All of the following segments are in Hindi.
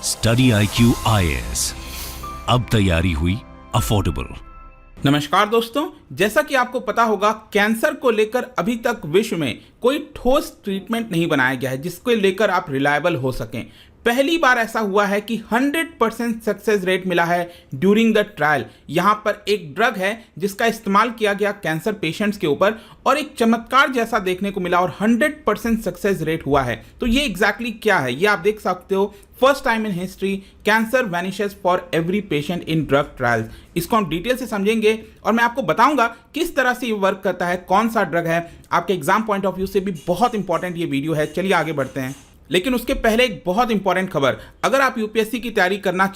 स्टडी IQ IAS, अब तैयारी हुई अफोर्डेबल। नमस्कार दोस्तों, जैसा कि आपको पता होगा कैंसर को लेकर अभी तक विश्व में कोई ठोस ट्रीटमेंट नहीं बनाया गया है जिसको लेकर आप रिलायबल हो सकें। पहली बार ऐसा हुआ है कि 100% सक्सेस रेट मिला है ड्यूरिंग द ट्रायल। यहाँ पर एक ड्रग है जिसका इस्तेमाल किया गया कैंसर पेशेंट्स के ऊपर और एक चमत्कार जैसा देखने को मिला और 100% सक्सेस रेट हुआ है। तो ये एग्जैक्टली क्या है ये आप देख सकते हो। First time in history cancer vanishes for every patient in drug trials. इसको हम डिटेल से समझेंगे और मैं आपको बताऊंगा किस तरह से ये वर्क करता है, कौन सा ड्रग है। आपके एग्जाम पॉइंट ऑफ व्यू से भी बहुत इंपॉर्टेंट ये वीडियो है। चलिए आगे बढ़ते हैं, लेकिन उसके पहले एक बहुत इंपॉर्टेंट खबर। अगर आप यूपीएससी की तैयारी करना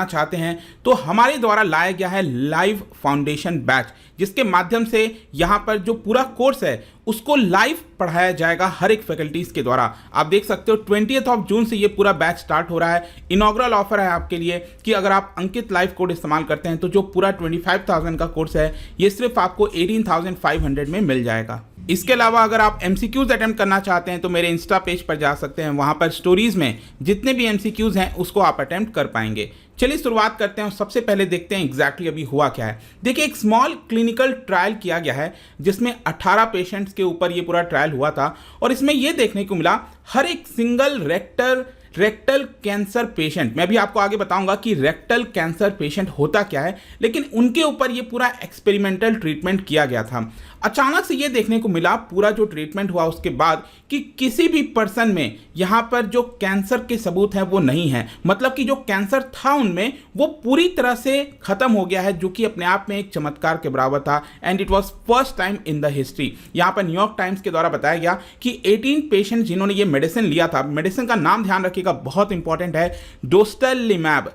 चाहते हैं तो हमारे द्वारा लाया गया है लाइव फाउंडेशन बैच, जिसके माध्यम से यहाँ पर जो पूरा कोर्स है उसको लाइव पढ़ाया जाएगा हर एक फैकल्टीज के द्वारा। आप देख सकते हो 20 जून से ये पूरा बैच स्टार्ट हो रहा है। इनॉग्रल ऑफर है आपके लिए कि अगर आप अंकित लाइव कोड इस्तेमाल करते हैं तो जो पूरा 25,000 का कोर्स है ये सिर्फ आपको 18,500 में मिल जाएगा। इसके अलावा अगर आप MCQs अटेम्प्ट करना चाहते हैं तो मेरे इंस्टा पेज पर जा सकते हैं, वहां पर स्टोरीज में जितने भी MCQs हैं उसको आप अटेम्प्ट कर पाएंगे। चलिए शुरुआत करते हैं और सबसे पहले देखते हैं एग्जैक्टली अभी हुआ क्या है। देखिए, एक स्मॉल क्लिनिकल ट्रायल किया गया है जिसमें 18 पेशेंट्स के ऊपर ये पूरा ट्रायल हुआ था और इसमें ये देखने को मिला हर एक सिंगल रेक्टल कैंसर पेशेंट, मैं भी आपको आगे बताऊंगा कि रेक्टल कैंसर पेशेंट होता क्या है, लेकिन उनके ऊपर ये पूरा एक्सपेरिमेंटल ट्रीटमेंट किया गया था। अचानक से ये देखने को मिला पूरा जो ट्रीटमेंट हुआ उसके बाद कि किसी भी पर्सन में यहाँ पर जो कैंसर के सबूत हैं वो नहीं है। मतलब कि जो कैंसर था उनमें वो पूरी तरह से खत्म हो गया है, जो कि अपने आप में एक चमत्कार के बराबर था। And it was first time in the history. यहाँ पर न्यूयॉर्क टाइम्स के द्वारा बताया गया कि 18 पेशेंट जिन्होंने ये मेडिसिन लिया था, मेडिसिन का नाम ध्यान रखिएगा बहुत इंपॉर्टेंट है, डोस्टरलिमैब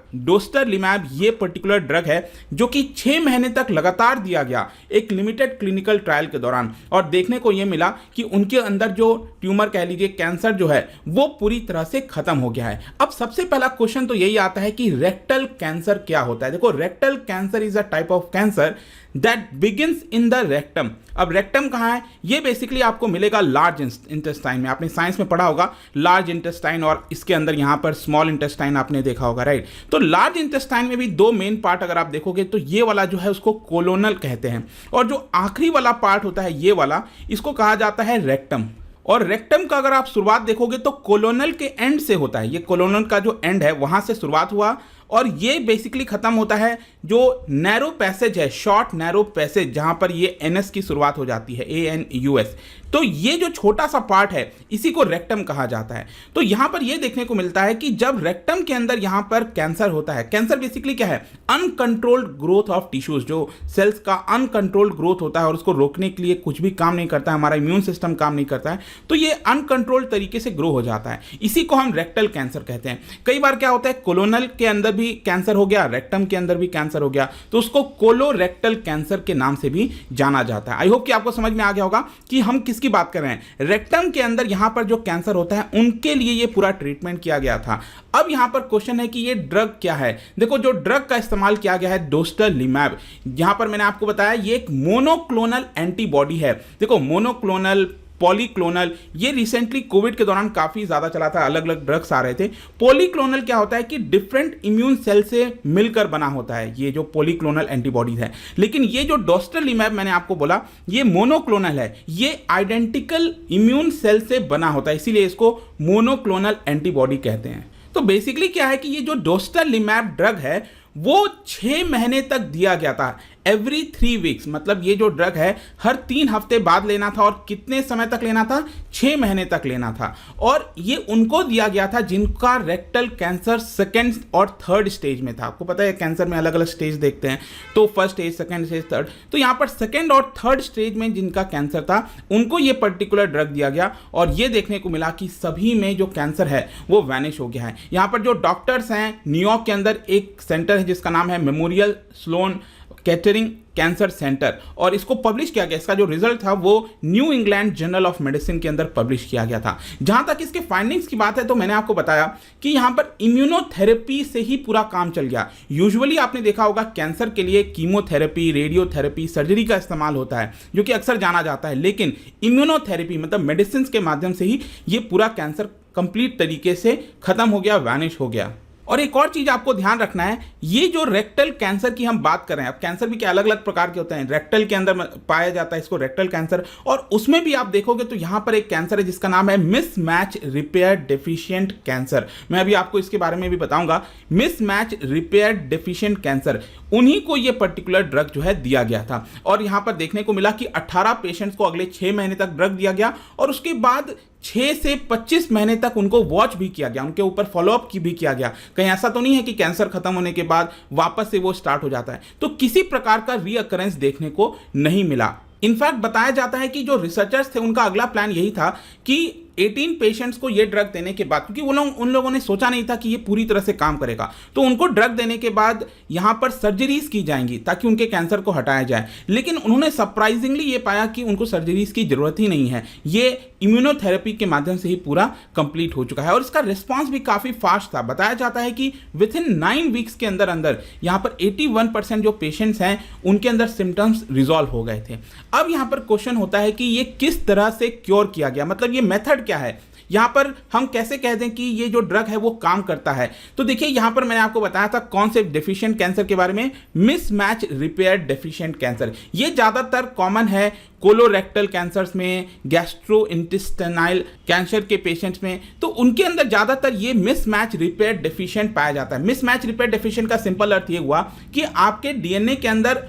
ये पर्टिकुलर ड्रग है जो कि 6 महीने तक लगातार दिया गया एक लिमिटेड क्लिनिकल ट्रायल के दौरान। और देखने को यह मिला कि उनके अंदर जो ट्यूमर कह लीजिए कैंसर जो है वो पूरी तरह से खत्म हो गया है। अब सबसे पहला क्वेश्चन तो यही आता है कि रेक्टल कैंसर क्या होता है। देखो, rectal cancer is a type of cancer that begins in the rectum. अब रेक्टम कहाँ है? ये बेसिकली आपको मिलेगा लार्ज इंटेस्टाइन में। आपने साइंस में पढ़ा होगा लार्ज इंटेस्टाइन और इसके अंदर यहाँ पर स्मॉल इंटेस्टाइन आपने देखा होगा, राइट। तो लार्ज इंटेस्टाइन में भी 2 मेन पार्ट अगर आप देखोगे तो ये वाला जो है उसको कोलोनल कहते हैं और जो आखिरी वाला पार्ट होता है ये वाला, इसको कहा जाता है रेक्टम। और रेक्टम का अगर आप शुरुआत देखोगे तो कोलोनल के एंड से होता है। ये कोलोनल का जो एंड है वहां से शुरुआत हुआ और ये बेसिकली खत्म होता है जो नैरो पैसेज है, शॉर्ट नैरो पैसेज, जहां पर ये NS की शुरुआत हो जाती है, ANUS। तो ये जो छोटा सा पार्ट है इसी को रेक्टम कहा जाता है। तो यहां पर ये देखने को मिलता है कि जब रेक्टम के अंदर यहां पर कैंसर होता है, कैंसर बेसिकली क्या है? अनकंट्रोल्ड ग्रोथ ऑफ टिश्यूज, जो सेल्स का अनकंट्रोल्ड ग्रोथ होता है और उसको रोकने के लिए कुछ भी काम नहीं करता है, हमारा इम्यून सिस्टम काम नहीं करता है, तो ये अनकंट्रोल्ड तरीके से ग्रो हो जाता है। इसी को हम रेक्टल कैंसर कहते हैं। कई बार क्या होता है, कोलोनल के अंदर भी कैंसर हो गया, रेक्टम के अंदर भी कैंसर हो गया, तो उसको कोलोरेक्टल कैंसर के नाम से भी जाना जाता है। आई होप कि आपको समझ में आ गया होगा कि हम किसकी बात कर रहे हैं। रेक्टम के अंदर यहां पर जो कैंसर होता है उनके लिए ये पूरा ट्रीटमेंट किया गया था। अब यहां पर क्वेश्चन है कि ये ड्रग क्या है। देखो, जो ड्रग का इस्तेमाल किया गया है डोस्टरलिमैब, यहां पर मैंने आपको बताया ये एक मोनोक्लोनल एंटीबॉडी है। देखो, मोनोक्लोनल, पॉलीक्लोनल, ये रिसेंटली कोविड के दौरान काफी ज्यादा चला था, अलग अलग ड्रग्स आ रहे थे। पॉलीक्लोनल क्या होता है कि डिफरेंट इम्यून सेल से मिलकर बना होता है ये जो पॉलीक्लोनल एंटीबॉडीज है। लेकिन ये जो डोस्टरलिमैब मैंने आपको बोला ये मोनोक्लोनल है, ये आइडेंटिकल इम्यून सेल से बना होता है, इसीलिए इसको मोनोक्लोनल एंटीबॉडी कहते हैं। तो बेसिकली क्या है कि ये जो डोस्टरलिमैब ड्रग है वो 6 महीने तक दिया गया था, एवरी 3 वीक्स। मतलब ये जो ड्रग है हर 3 हफ्ते बाद लेना था और कितने समय तक लेना था? 6 महीने तक लेना था। और ये उनको दिया गया था जिनका रेक्टल कैंसर 2nd और 3rd स्टेज में था। आपको पता है कैंसर में अलग अलग स्टेज देखते हैं, तो 1st stage, 2nd stage, 3rd। तो यहाँ पर 2nd और 3rd स्टेज में जिनका कैंसर था उनको ये पर्टिकुलर ड्रग दिया गया और ये देखने को मिला कि सभी में जो कैंसर है वो वैनिश हो गया है। यहाँ पर जो डॉक्टर्स हैं, न्यूयॉर्क के अंदर एक सेंटर है जिसका नाम है Memorial Sloan Kettering Cancer Center, और इसको पब्लिश किया गया। इसका जो रिजल्ट था वो new England journal of medicine के अंदर पब्लिश किया गया था। जहां तक इसके फाइंडिंग्स की बात है तो मैंने आपको बताया कि यहां पर इम्यूनोथेरेपी से ही पूरा काम चल गया। यूजुअली आपने देखा होगा कैंसर के लिए कीमोथेरेपी, रेडियोथेरेपी, सर्जरी का इस्तेमाल होता है जो कि अक्सर जाना जाता है, लेकिन इम्यूनोथेरेपी मतलब मेडिसिन के माध्यम से ही ये पूरा कैंसर कंप्लीट तरीके से खत्म हो गया, वैनिश हो गया। और एक और चीज आपको ध्यान रखना है, ये जो रेक्टल कैंसर की हम बात कर रहे हैं, अब कैंसर भी क्या अलग अलग प्रकार के होते हैं, रेक्टल के अंदर पाया जाता है इसको रेक्टल कैंसर, और उसमें भी आप देखोगे तो यहां पर एक कैंसर है जिसका नाम है मिसमैच रिपेयर डेफिशिएंट कैंसर। मैं अभी आपको इसके बारे में भी बताऊंगा। मिसमैच रिपेयर डेफिशिएंट कैंसर, उन्हीं को ये पर्टिकुलर ड्रग जो है दिया गया था, और यहां पर देखने को मिला कि 18 पेशेंट्स को अगले 6 महीने तक ड्रग दिया गया, और उसके बाद 6 से 25 महीने तक उनको वॉच भी किया गया, उनके ऊपर फॉलोअप की भी किया गया। कहीं ऐसा तो नहीं है कि कैंसर खत्म होने के बाद वापस से वो स्टार्ट हो जाता है, तो किसी प्रकार का रीअकरेंस देखने को नहीं मिला। इनफैक्ट बताया जाता है कि जो रिसर्चर्स थे उनका अगला प्लान यही था कि 18 पेशेंट्स को ये ड्रग देने के बाद, क्योंकि उन लोगों ने सोचा नहीं था कि ये पूरी तरह से काम करेगा, तो उनको ड्रग देने के बाद यहाँ पर सर्जरीज की जाएंगी ताकि उनके कैंसर को हटाया जाए। लेकिन उन्होंने सरप्राइजिंगली ये पाया कि उनको सर्जरीज की जरूरत ही नहीं है, ये इम्यूनोथेरेपी के माध्यम से ही पूरा कंप्लीट हो चुका है, और इसका रिस्पॉन्स भी काफ़ी फास्ट था। बताया जाता है कि विद इन 9 वीक्स के अंदर अंदर यहाँ पर 81% जो पेशेंट्स हैं उनके अंदर सिम्टम्स रिजॉल्व हो गए थे। अब यहाँ पर क्वेश्चन होता है कि ये किस तरह से क्योर किया गया, मतलब ये मेथड क्या है, यहां पर हम कैसे कह दें कि ये जो ड्रग है वो काम करता है। तो देखिए यहां पर मैंने आपको बताया था कौन से डेफिशिएंट कैंसर के बारे में, मिसमैच रिपेयर डेफिशिएंट कैंसर। ये ज्यादातर कॉमन है कोलोरेक्टल कैंसर्स में, गैस्ट्रोइंटेस्टाइनल कैंसर के पेशेंट्स में, तो उनके अंदर ज्यादातर ये मिसमैच रिपेयर डेफिशिएंट पाया जाता है। मिसमैच रिपेयर डेफिशिएंट का सिंपल अर्थ ये हुआ कि आपके डीएनए के अंदर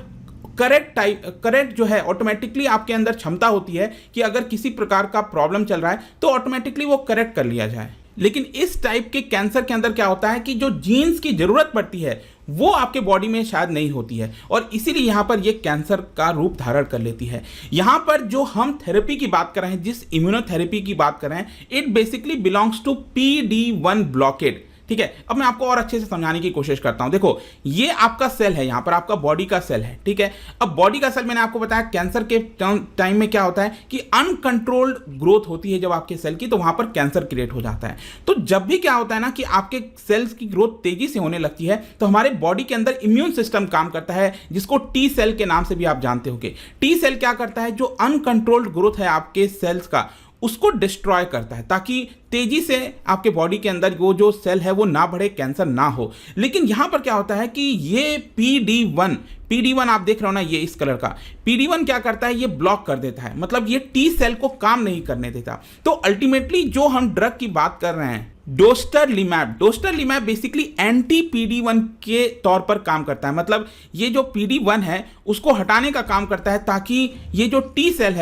करेक्ट जो है ऑटोमेटिकली आपके अंदर क्षमता होती है कि अगर किसी प्रकार का प्रॉब्लम चल रहा है तो ऑटोमेटिकली वो करेक्ट कर लिया जाए। लेकिन इस टाइप के कैंसर के अंदर क्या होता है कि जो जीन्स की जरूरत पड़ती है वो आपके बॉडी में शायद नहीं होती है, और इसीलिए यहां पर ये कैंसर का रूप धारण कर लेती है। यहां पर जो हम थेरेपी की बात कर रहे हैं, जिस इम्यूनोथेरेपी की बात कर रहे हैं, it basically belongs to PD-1 blockade. ठीक है, अब मैं आपको और अच्छे से समझाने की कोशिश करता हूं। देखो ये आपका सेल है, यहां पर आपका बॉडी का सेल है, ठीक है। अब बॉडी का सेल मैंने आपको बताया कैंसर के टाइम में क्या होता है कि अनकंट्रोल्ड ग्रोथ होती है जब आपके सेल की, तो वहां पर कैंसर क्रिएट हो जाता है। तो जब भी क्या होता है ना कि आपके सेल्स की ग्रोथ तेजी से होने लगती है, तो हमारे बॉडी के अंदर इम्यून सिस्टम काम करता है, जिसको टी सेल के नाम से भी आप जानते होंगे। टी सेल क्या करता है, जो अनकंट्रोल्ड ग्रोथ है आपके सेल्स का उसको डिस्ट्रॉय करता है, ताकि तेजी से आपके बॉडी के अंदर वो जो सेल है वो ना बढ़े, कैंसर ना हो। लेकिन यहां पर क्या होता है कि ये PD-1 आप देख रहे हो ना, ये इस कलर का PD-1 क्या करता है, ये ब्लॉक कर देता है, मतलब ये टी सेल को काम नहीं करने देता। तो अल्टीमेटली जो हम ड्रग की बात कर रहे हैं डोस्टरलिमैब बेसिकली एंटी PD-1 के तौर पर काम करता है, मतलब ये जो PD-1 है उसको हटाने का काम करता है, ताकि ये जो टी सेल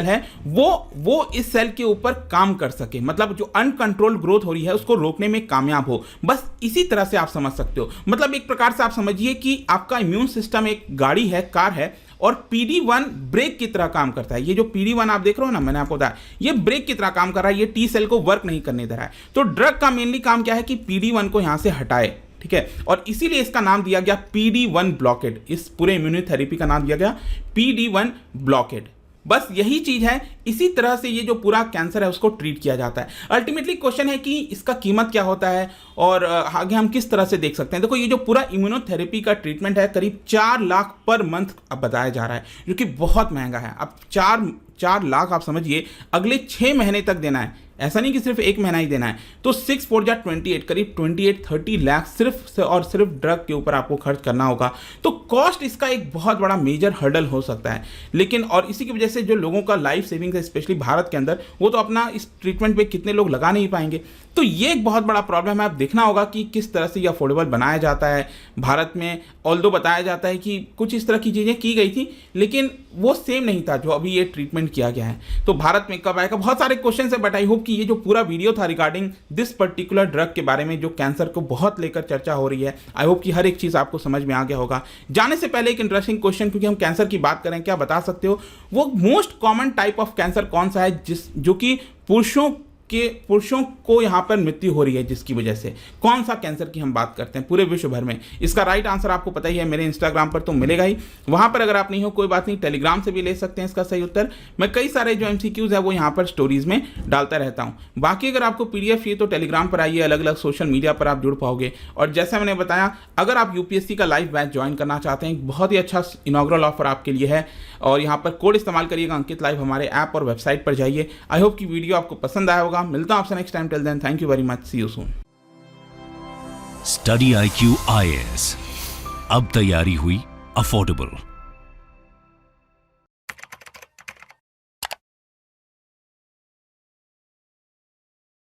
है वो इस सेल के ऊपर काम कर सके, मतलब जो अनकंट्रोल्ड ग्रोथ हो रही है उसको रोकने में कामयाब हो। बस इसी तरह से आप समझ सकते हो। मतलब एक प्रकार से आप समझिए कि आपका इम्यून सिस्टम एक गाड़ी है, कार है, और PD-1 ब्रेक की तरह काम करता है। ये जो PD-1 आप देख रहे हो ना, मैंने आपको बताया ये ब्रेक की तरह काम कर रहा है, ये टी सेल को वर्क नहीं करने दे रहा है। तो ड्रग का मेनली काम क्या है कि PD-1 को यहां से हटाए, ठीक है, और इसीलिए इसका नाम दिया गया PD-1 ब्लॉकेड। इस पूरे इम्यूनोथेरेपी का नाम दिया गया PD-1 ब्लॉकेड। बस यही चीज है, इसी तरह से ये जो पूरा कैंसर है उसको ट्रीट किया जाता है। अल्टीमेटली क्वेश्चन है कि इसका कीमत क्या होता है और आगे हम किस तरह से देख सकते हैं। देखो ये जो पूरा इम्यूनोथेरेपी का ट्रीटमेंट है करीब 4 लाख पर मंथ अब बताया जा रहा है, जो कि बहुत महंगा है। अब 4 लाख आप समझिए अगले 6 महीने तक देना है, ऐसा नहीं कि सिर्फ 1 महीना ही देना है। तो 6 4 जा 28 करीब 28-30 लाख सिर्फ और सिर्फ ड्रग के ऊपर आपको खर्च करना होगा। तो कॉस्ट इसका एक बहुत बड़ा मेजर हर्डल हो सकता है, लेकिन और इसी की वजह से जो लोगों का लाइफ सेविंग्स है स्पेशली भारत के अंदर, वो तो अपना इस ट्रीटमेंट पे कितने लोग लगा नहीं पाएंगे। तो ये एक बहुत बड़ा प्रॉब्लम है। आप देखना होगा कि किस तरह से ये अफोर्डेबल बनाया जाता है भारत में। ऑल्दो बताया जाता है कि कुछ इस तरह की चीज़ें की गई थी, लेकिन वो सेम नहीं था जो अभी ये ट्रीटमेंट किया गया है। तो भारत में कब आएगा, बहुत सारे क्वेश्चन है, बट आई होप कि ये जो पूरा वीडियो था रिगार्डिंग दिस पर्टिकुलर ड्रग के बारे में जो कैंसर को बहुत लेकर चर्चा हो रही है, आई होप कि हर एक चीज़ आपको समझ में आ गया होगा। जाने से पहले एक इंटरेस्टिंग क्वेश्चन, क्योंकि हम कैंसर की बात करें, क्या बता सकते हो वो most common type of cancer कौन सा है जो कि पुरुषों को यहां पर मृत्यु हो रही है, जिसकी वजह से कौन सा कैंसर की हम बात करते हैं पूरे विश्व भर में? इसका राइट आंसर आपको पता ही है, मेरे इंस्टाग्राम पर तो मिलेगा ही। वहां पर अगर आप नहीं हो कोई बात नहीं, टेलीग्राम से भी ले सकते हैं इसका सही उत्तर। मैं कई सारे जो MCQs है वो यहाँ पर स्टोरीज में डालता रहता हूँ। बाकी अगर आपको PDF चाहिए तो टेलीग्राम पर आइए, अलग अलग सोशल मीडिया पर आप जुड़ पाओगे। और जैसा मैंने बताया, अगर आप UPSC का लाइव बैच ज्वाइन करना चाहते हैं, बहुत ही अच्छा इनॉग्रल ऑफर आपके लिए है, और यहाँ पर कोड इस्तेमाल करिएगा अंकित लाइव, हमारे ऐप और वेबसाइट पर जाइए। आई होप कि वीडियो आपको पसंद आया होगा। होगा। मिलता हूं आपसे next time. Till then thank you very much, see you soon. Study IQ IAS, अब तैयारी हुई अफोर्डेबल।